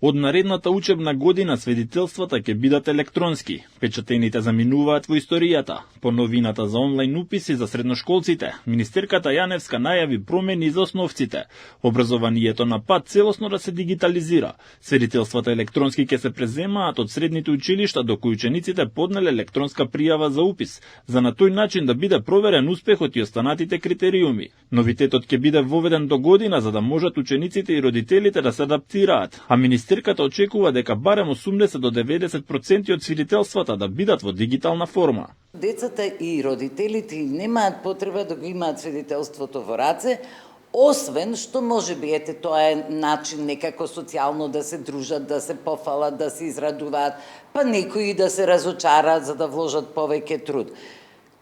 Од наредната учебна година свидетелствата ќе бидат електронски. Печатените заминуваат во историјата. По новината за онлайн уписи за средношколците, министерката Јаневска најави промени за основците. Образованието на пат целосно да се дигитализира. Свидетелствата електронски ќе се преземаат од средните училишта до кои учениците поднеле електронска пријава за упис, за на тој начин да биде проверен успехот и останатите критериуми. Новитетот ќе биде воведен до година за да можат учениците и родителите да се адаптираат, а министерката очекува дека барем 80 до 90% од свидетелствата да бидат во дигитална форма. Децата и родителите немаат потреба да го имаат свидетелството во раце, освен што може би тоа е начин некако социјално да се дружат, да се пофалат, да се израдуваат, па некои да се разочараат за да вложат повеќе труд.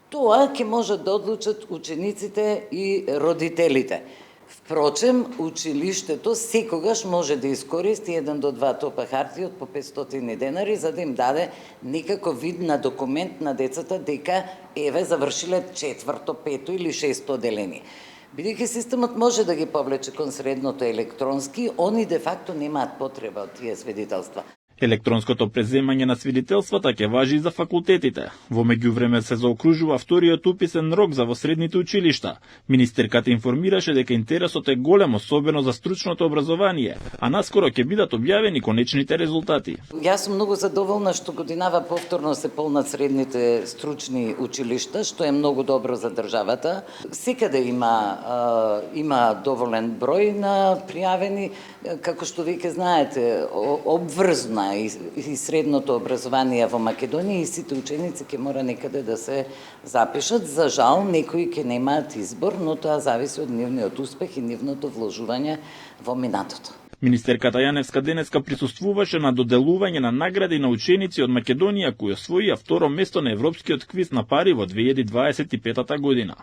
Тоа ќе можат да одлучат учениците и родителите. Впрочем, училиштето секогаш може да искористи 1 до 2 топа хартија од по 500 денари за да им даде некако вид на документ на децата дека еве завршиле 4-то, 5-то или 6-то одделение. Бидејќи системот може да ги повлече кон средното електронски, они де факто немаат потреба од тие свидетелства. Електронското преземање на свидетелствата ќе важи и за факултетите. Во меѓувреме се заокружува вториот уписен рок за во средните училишта. Министерката информираше дека интересот е голем, особено за стручното образование, а наскоро ќе бидат објавени конечните резултати. Јас сум многу задоволна што годинава повторно се полнат средните стручни училишта, што е многу добро за државата. Секаде има доволен број на пријавени, како што веќе знаете, обврзна и средното образование во Македонија и сите ученици ќе мора некаде да се запишат. За жал, некои ќе немаат избор, но тоа зависи од нивниот успех и нивното вложување во минатото. Министерката Јаневска денеска присуствуваше на доделување на награди на ученици од Македонија кои освоија второ место на европскиот квиз на пари во 2025 година.